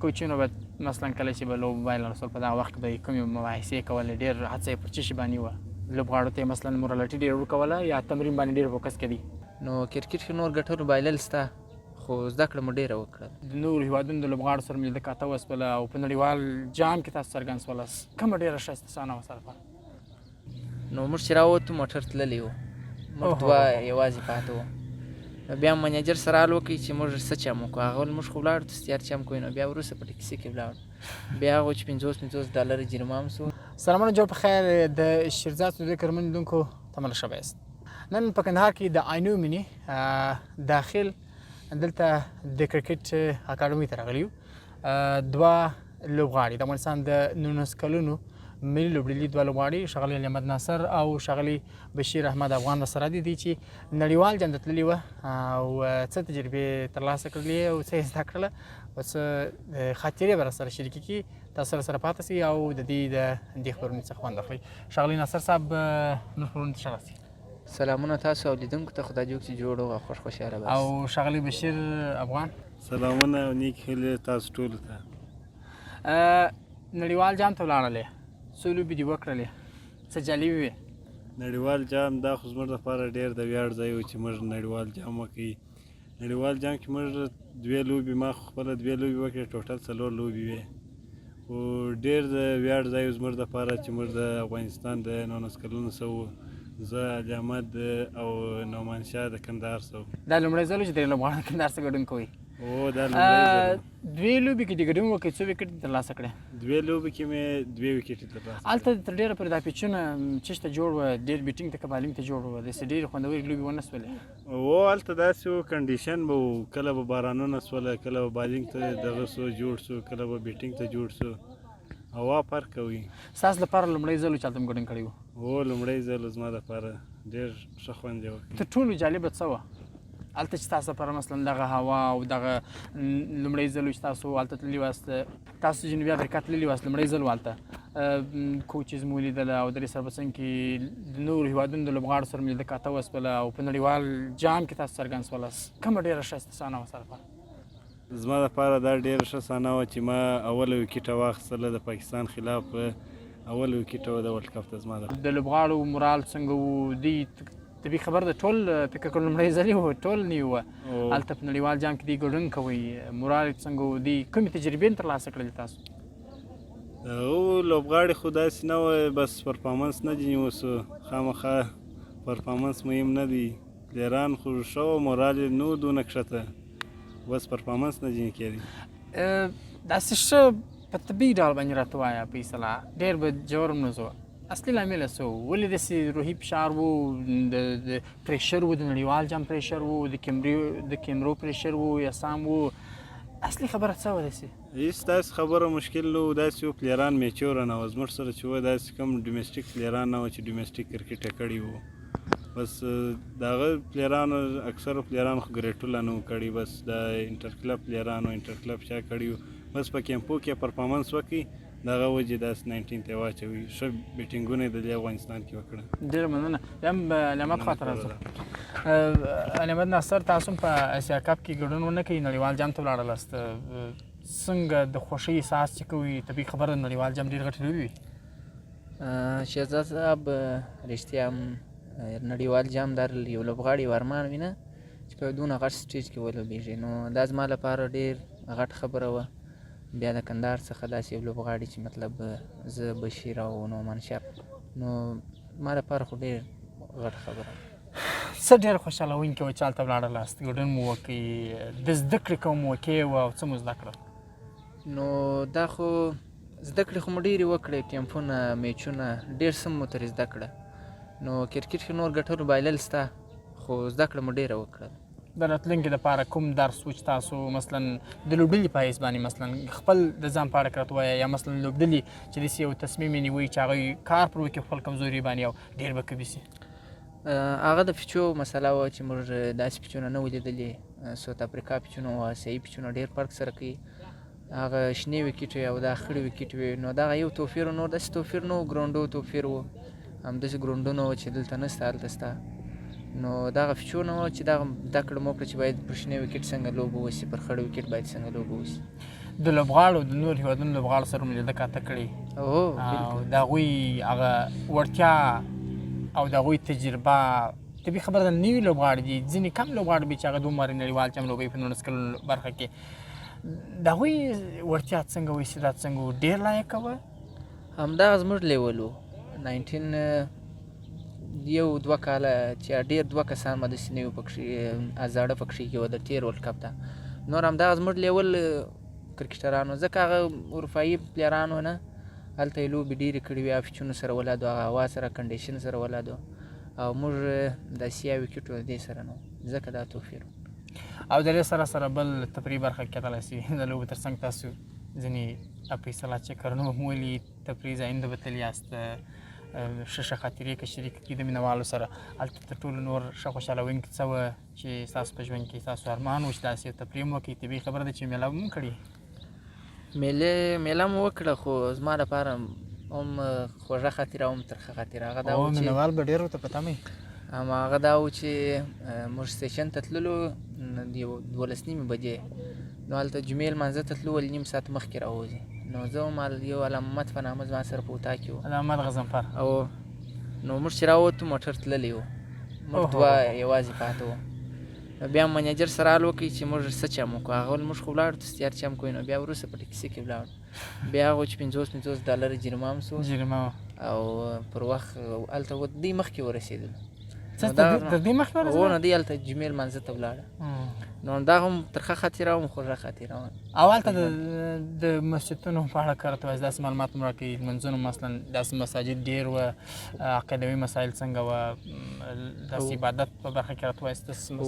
کوچونو به مثلا کله چې به لوبه بایلل رسول په دغه وخت کې به یې کومې مباحثې کولې ډېر هڅه یې پر څه شي باندې وه لوبغاړو ته یې مثلا مورالټي ډېر ورکوله یا تمرین باندې ډېر فوکس کوي نو کرکټ کې نور ګټورو بایلل شته خو زده کړه مو ډېره وکړه د نورو هېوادونو د لوبغاړو سره مو لیده کاته وسوله او په نړیوال جام کې تاسو څرګند شولاست کومه ډېره ښایسته صحنه وه سره نو موږ چې راووتو موټر تللی و موږ دوه یوازې پاته وو نو بیا منیجر سره حال وکړي چې موږ څه چم وکړو هغه ویل موږ خو ولاړو دستیار چم کوو نو بیا وروسته په ټکسي کې ولاړو بیا هغه چې 50 ډالر جریمه هم سو سلامونه جوړ په خیر د شیرزاد سعودي کرمن لیدونکو تمه شوی یاست نن په کندهار کې د آینو مینی داخل دلته د کرکټ اکاډمۍ ته راغلي یو دوه لوبغاړي د افغانستان د 19 کلونو ملي لوبډلې دوه لوبغاړي ښاغلي علي احمد ناصر او ښاغلي بشیر احمد افغان راسره دي چې نړیوال جام ته تللي وه او څه تجربې ترلاسه کړلې او څه یې زده کړله او څه خاطرې به راسره شریکې کړي تاسو سره پاتې سئ او د دې خبرونې څخه خوند اخلئ ښاغلي ناصر صاحب نور خبرونو ته ښه راستئ سلامونه تاسو او لیدونکو ته خدای جوړ چې جوړ او خوشحاله بس او ښاغلي بشیر افغان سلامونه او نیک هیلې تاسو ټولو ته نړیوال جام ته ولاړلې څو لوبې دې وکړلې څه جالبې وې نړیوال جام دا خو زموږ لپاره ډېر د ویاړ ځای و چې موږ نړیوال جام وکړي نړیوال جام کې موږ دوې لوبې ما خو خپله دوې لوبې وکړې ټوټل 4 لوبې وې خو ډېر د ویاړ ځای و زموږ لپاره چې موږ د افغانستان د 19 کلونو څه وو زه علي احمد او نعمان شاه د کندهار څه وو دا لومړی ځل و چې درې لوبغاړو د کندهار څخه ګډون کوئ دا لومړی ځل دوې لوبې کې دې ګډون وکړئ څو وکټې ترلاسه کړې دوې لوبې کې مې 2 وکټې ترلاسه هلته تر ډېره پورې دا پیچونه چېرته جوړ وه ډېر بیټینګ ته که بالینګ ته جوړ وه داسې ډېرې خوندورې لوبې ونه سولې هلته داسې و کنډیشن به و کله به بارانونه سوله کله به بالینګ ته دغه سو جوړ سو کله به بیټینګ ته جوړ سو هوا فرق کوي ستاسو لپاره لومړی ځل و چې هلته مو ګډون کړی و لومړی ځل زما لپاره ډېر ښه خوند یې وکړ تر ټولو جالبه څه وه هلته چې تاسو لپاره مثلا دغه هوا او دغه لومړی ځل و چې تاسو هلته تللي واست تاسو جنوبي افریقا تللي واست لومړی ځل و هلته کوچز مو ولیدله او درې سربڅنګ کې د نورو هېوادونو د لوبغاړو سره مو لیده کاته وسوله او په نړیوال جام کې تاسو څرګند شولاست کومه ډېره ښایسته صحنه وه سره زما لپاره دا ډېره ښه صحنه وه چې ما اوله وکټه واخیستله د پاکستان خلاف اوله وکټه وه د ورلډ کپ ته زما د لوبغاړو مورال څنګه و دوی طبي خبر د ټول فکر کوم لومړی ځل و ټول نوي وه هلته په نړیوال جام کې دوی ګډون کوئ مورال یې څنګه و دوی کومې تجربې ترلاسه کړلې تاسو لوبغاړي خو داسې نه وه بس پرفارمنس نه دي نیوسو خامخا پرفارمنس مهم نه دی پلیران خو ښه وه مورال یې نه و دونه کښته بس پرفارمنس نه ځینې کېدی داسې ښه په طبیعي ډول باندې راته ووایه په اصطلاح ډېر به ژور هم نه زه اصلي لامل څه و ولې داسې روحي فشار و د پریشر و د نړیوال جام پریشر و د کیمرو پریشر و یا سام و اصلي خبره څه وه داسې هېڅ داسې خبره مشکل نه و داسې و پلیران میچوره نه وه زموږ سره چې وه داسې کوم ډومېسټیک پلیران نه وه چې ډومېسټیک کرکټ یې کړي وو بس د هغه پلیرانو اکثرو پلیرانو خو ګریټوله نه و کړي بس د انټر کلب پلیرانو انټر کلب چا کړي وو بس په کیمپو کې پرفارمنس وکړي د هغه وجې داسې 19 ته یې واچوي ښه بیټینګونه یې د دې افغانستان کې وکړه ډېره مننه بیا هم علي احمد خوا ته راځو علي احمد ناصر تاسو هم په اسیا کپ کې ګډون ونه کوئ نړیوال جام ته ولاړلاست څنګه د خوښۍ احساس چې کوئ طبیعي خبره د نړیوال جام ډېرې غټې لوبې وي شهزاد صاحب رښتیا هم نړیوال جام دا یو لوبغاړي یو ارمان وي نه چې په دونه غټ سټیج کې ولوبېږي نو دا زما لپاره ډېر غټ خبره وه بیا د کندهار څخه داسې یو لوبغاړي چې مطلب زه بشیر او نعمان شاه نو ما لپاره خو ډېر غټ خبره څه ډېر خوشحالوونکې وه چې هلته ولاړلاست ګډون مو وکړئ د زده کړې کوم موقع وه او څه مو زده کړل نو دا خو زده کړې خو مو ډېرې وکړې کیمپونه میچونه ډېر څه مو ترې زده کړه نو کرکټ کې نور ګټورو بایلل شته خو زده کړه مو ډېره وکړل د راتلونکي لپاره کوم درس و چې تاسو مثلا د لوبډلې په حیث باندې مثلا خپل د ځان په اړه راته ووایه یا مثلا لوبډلې چې داسې یو تصمیم یې نیوی چې هغوی کار پر وکړي خپل کمزوري باندې او ډېر به قوي شي هغه د پیچو مسله وه چې موږ داسې پیچونه نه وو لیدلي ساوت افریقا پیچونه او اسیایي پیچونه ډېر فرق سره کوي هغه شنې وکټ وي او دا خړې وکټ وي نو دغه یو توپیر نور داسې توپیر نه و ګراونډو توپیر و همداسې ګراونډونه وه چې دلته نشته هلته شته نو دغه فیچو نه وه چې دغه زده کړه مو وکړه چې باید پر شنې وکټ څنګه لوبه وشي پر خړې وکټ باید څنګه لوبه وشي د لوبغاړو د نور هېوادونو لوبغاړو سره مو لیده کاته کړې او د هغوی هغه وړتیا او د هغوی تجربه طبیعي خبره ده نوي لوبغاړي دي ځینې کم لوبغاړي دي چې هغه دومره نړیوال جام لوبوي په 19 کلونو برخه کې د هغوی وړتیا څنګه و استعداد څنګه و ډېر لایقه وه همدغه زموږ لیول و 19 یو دوه کاله چې ډېر دوه کسان به داسې نه وي پکښې زاړه پکښې کې وه د تېر ورلډ کپ ته نور همدغه زموږ لیول کرکټرانو ځکه هغه اروپایي پلیرانو نه هلته یې لوبې ډېرې کړې وې افیچونو سره ولاد و هغه هوا سره کنډیشن سره ولاد و او موږ د اسیا ویکټو د دې سره نه ځکه دا توفیر او د دې سره سره بل تفریحي برخه کې کېدلی شي د لوبو تر څنګ تاسو ځینې فیصله چکرونه هم ولي تفریحي ځایونو ته به تللي یاست ښه ښه خاطرې که شریکه کړي د مینهوالو سره هلته تر ټولو نور ښه خوشحالوونکي څه وه چې ستاسو په ژوند کې ستاسو ارمان و چې داسې یو تفریح هم وکړئ طبیعي خبره ده چې میله هم کړې میله مو وکړه خو زما لپاره هم خوږه خاطره هم ترخه خاطره هغه دا و چې مینهوال به ډېر ورته په تمه وي هغه دا و چې موږ سټیشن ته تللو د 12 بجې نو هلته جمعې لمانځه ته تلو ولې نیم ساعت مخکې راوځي نو زه هم یو علامت په نامه زما سره په اطاق کې و علامت غضنفر او نو موږ چې راووتو موټر تللی و موږ دوه یوازې پاته وو نو بیا منیجر سره حال وکړي چې موږ څه چم وکړو هغه ویل موږ خو ولاړو دستیار چم کوی نو بیا وروسته په ټکسي کې ولاړو بیا هغه چې 50 ډالر جریمه هم سو او پر وخت هلته دوی مخکې ورسېدلو د دې مخکې ورسېدل نو دوی هلته جمعې لمانځه ته ولاړه نو دا هم ترخه خاطره هم خوږه خاطره وه او هلته د مسجدونو په اړه کار ته وایي داسې معلومات هم راکوي لمونځونه مثلا داسې مساجد ډېر وه عقیدوي مسایل څنګه وه داسې عبادت په برخه کې راته وایي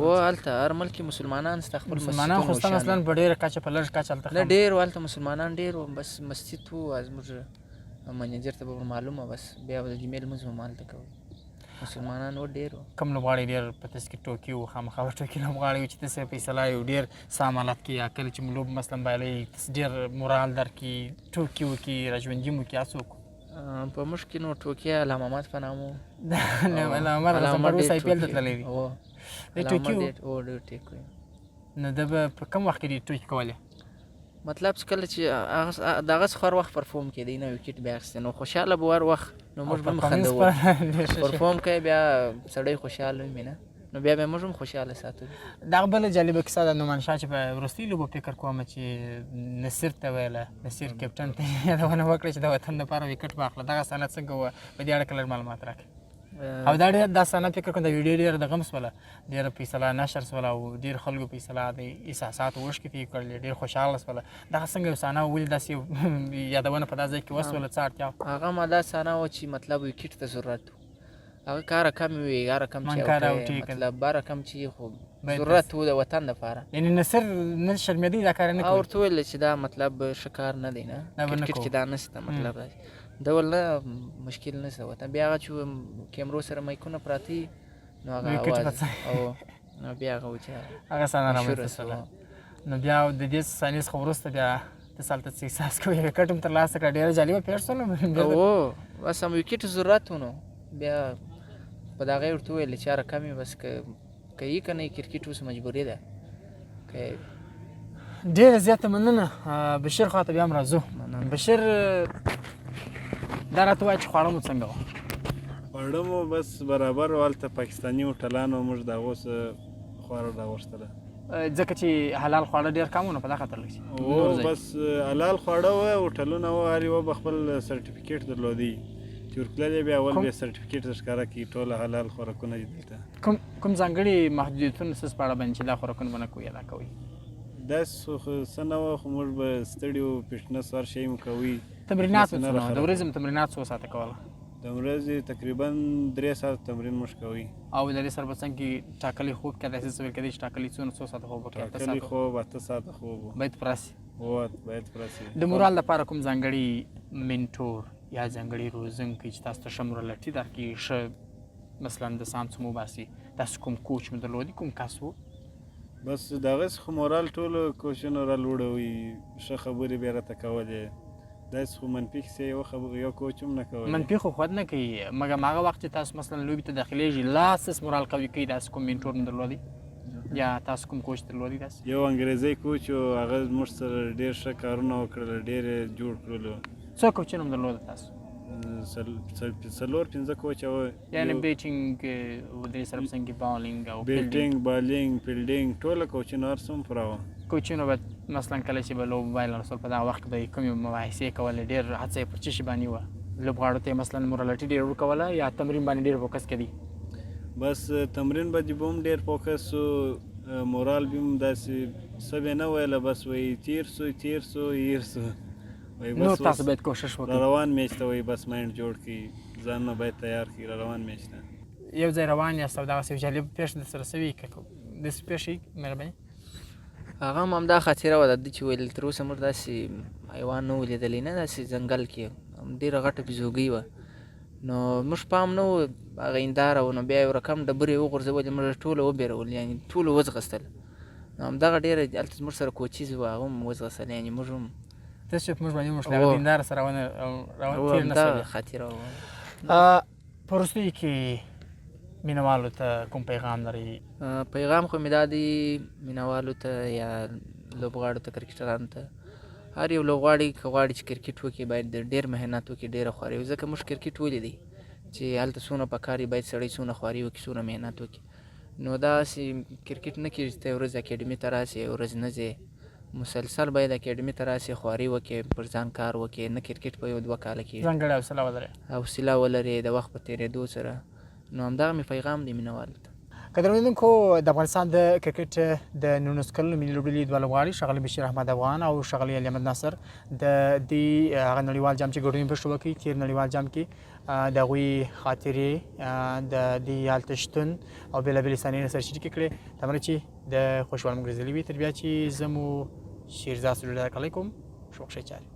و هلته هر ملک مسلمانان شته خپل مسلمانان خو شته مثلا په ډېره کچه په لږ کچه هلته نه ډېر و هلته مسلمانان ډېر وو بس مسجد و زموږ منیجر ته به معلومه بس بیا به د جمعې لمونځ به هلته کوو مسلمانان و ډېر وو کوم لوبغاړي ډېر په تاسو کې ټوکي وو خامخا به ټوکي لوبغاړي وو چې تاسې فیصله یو ډېر څه عملات کوي یا کله چې لوب مثلا بایلئ تاسې ډېر مورال درکړي ټوکي وکړي راژوندي مو کړي هڅه وکړو په موږ کې نو ټوکي علامه محمد په نامه و علامه غضنفر اوس IPL ته تللی دی دی ټوکي و ډېر ټوکي نو ده به په کوم وخت کې دې ټوکي کولې مطلب چې کله چې دغه څه هر وخت پرفورم کېدی نه وکټ بیا اخیستی نو خوشحاله به هر وخت نو موږ به هم خندوو پرفورم کوي بیا سړی خوشحاله وي نه نو بیا به موږ هم خوشحاله ساتو دغه بله جالبه کیسه ده نومانشاه چې په وروستي لوبو فکر کوم چې نصیر ته ویله نصیر کیپټن ته یادونه وکړه چې د وطن لپاره وکټ واخله دغه صحنه څنګه وه په دې اړه که لږ معلومات راکړئ او دا ډېر دا صحنه فکر کوم د ویډیو ډېره دغه هم شوله ډېره فیصله نشر شوله او ډېر خلکو فیصله د احساساتو اوښکې تېر کړلې ډېر خوشحاله شوله دغه څنګه یو صحنه ولې داسې یادونه په دا ځای کې وشوله څه اړتیا وه هغه ما دا صحنه وه چې مطلب وکټ ته ضرورت و هغه کار کم وي هر کم چې مطلب بار کم چې خو ضرورت و د وطن لپاره یعنی نصر نه شرمېدی دا کار نه کوي ورته ویل چې دا مطلب ښه کار نه دی نه کرکټ کې دا نشته مطلب ډول نه مشکل نشته وطن بیا هغه چې کیمرو سره مایکونه پراته نو هغه اواز او نو بیا هغه و چې هغه صحنه رامنځته شوله نو بیا د دې صحنې څخه وروسته بیا ته هلته څه احساس کوې وکټ هم ترلاسه کړه ډېره جالبه پېښ شوله او بس هم وکټ ضرورت و نو بیا په دغه یې ورته وویل چې هره کم یې بس که یې که نه یې کرکټ اوس مجبوري ده ډېره زیاته مننه بشیر خوا ته بیا هم راځو بشیر دا راته وایه چې خواړه مو څنګه وه خواړه مو بس برابر و هلته پاکستاني هوټلانو موږ د هغو څه خواړه راوغوښتله ځکه چې حلال خواړه ډېر کم وو نو په دا خاطر لږ بس حلال خواړه وه هوټلونه وه هر یوه به خپل سرټیفیکېټ درلودی چې ورتللی بیا اول بیا سرټیفیکېټ ښکاره کړي ټوله حلال خوراکونه دي دلته کوم ځانګړي محدودیتونه ستاسو په اړه باندې چې دا خوراکونه به نه کوئ ادا کوئ داسې خو څه نه وه خو موږ به ستړي وو فټنس هر شی مو کوي تمرینات مو څونه وه د ورځې مو تمرینات څو ساعته کوله د ورځې تقریبا 3 ساعته تمرین موږ کوي او د دې سره به څنګه ټاکلي خوب کېدای شي څه ویل کېدای شي ټاکلي څو ساعته خوب وکړي ټاکلي خوب 8 ساعته خوب باید پوره شي باید پوره شي د مورال لپاره کوم ځانګړي منټور یا ځانګړي روزونکی چې تاسو ته ښه مورالټي درکړي ښه مثلا د سانس مو باسي تاسو کوم کوچ مو درلودي کوم کس و بس دغسې خو مورال ټولو کوچونو رالوړوي ښه خبرې بیا راته کولې داسې خو منفي کیسې یو کوچ هم نه کولی منفي خو خود نه کوي مګر هغه وخت چې تاسو مثلا لوبې ته داخلیږي لا څه مورال قوي کوي داسې کوم منټور مو درلودی یا تاسو کوم کوچ درلودی داسې؟ یو انګریزي کوچ و، هغه زموږ سره ډېر ښه کارونه وکړل، ډېر یې جوړ کړلو. څو کوچونه هم درلوده تاسو؟ 4-5 کوچه وه، یعنې بیټینګ درې سره په څنګ کې بالینګ او بیټینګ، بالینګ، فیلډینګ، ټوله کوچونه هر څه هم پوره وه. کوچونه به مثلا کله چې به لوبه بایل رسول په دغه وخت کې به یې کومې مباحثې کولې، ډېر هڅه یې پر څه شي باندې وه؟ لوبغاړو ته یې مثلا مورالټي ډېر ورکوله یا تمرین باندې ډېر فوکس کوي؟ بس تمرین باندې به هم ډېر فوکس و، مورال به هم داسې څه به یې نه ویله، بس وایي تېر سو هیر سو، وایي نو بس تاسو باید کوشش را وکړئ. روان میچ ته وایي بس مایند جوړ کړي، ځانونه باید تیار کړي را روان میچ ته. یو ځای روان یاست او دغسې یو جالب پېښه درسره شوې که داسې پېښې مهرباني؟ هغه هم همدا خاطره وه د ده چې ویل تر اوسه موږ داسې حیوان نه و لیدلی، نه داسې ځنګل کې ډېره غټه بیزوګۍ وه، نو موږ پام نه و، هغه هنداره و، نو بیا یو رقم ډبرې یې وغورځولې، موږ ټوله وبېرول، یعنې ټولو وځغستل. نو همدغه ډېره هلته زموږ سره کوچیز وه، هغه هم وځغستل، یعنې موږ هم داسې چې په موږ باندې وموښلې، هغه د هنداره سره تېر نه همدغه شولې. خاطره وه. په وروستیو کې مینهوالو ته کوم پیغام لرئ؟ پیغام خو مې دا دی مینهوالو ته یا لوبغاړو ته، کرکټرانو ته، هر یو لوبغاړی که غواړي چې کرکټ وکړي باید ډېر محنت وکړي، ډېره خواري وکړي، ځکه موږ کرکټ ولیدی چې هلته څونه پکار وي، باید سړی څونه خواري وکړي، څونه محنت وکړي. نو داسې کرکټ نه کېږي چې ته یو ورځ اکاډمي ته راسې، یو ورځ نه ځې، مسلسل باید اکاډمي ته راسې، خواري وکړې، پر ځان کار وکړې، نه کرکټ په 1-2 کاله کېږي. ځانګړې حوصله ولرئ. حوصله ولرې د وخت په تېرېدو سره. نو همدغه مې پیغام دی مینهوالو ته. قدرمنو لیدونکو، د افغانستان د کرکټ د 19 کلنو ملي لوبډلې دوه لوبغاړي ښاغلي بشیر احمد افغان او ښاغلي علي احمد ناصر د دې هغه نړیوال جام چې ګډون پکې وکړي، تېر نړیوال جام کې د هغوی خاطرې د دې هلته شتون او بېلابېلې صحنې سره شریکې کړې. تمنه چې د خوشحال مګرزلي وي، تر بیا چې زه مو شیرزاد سټوډیو ته کوم شوق ښه چارې.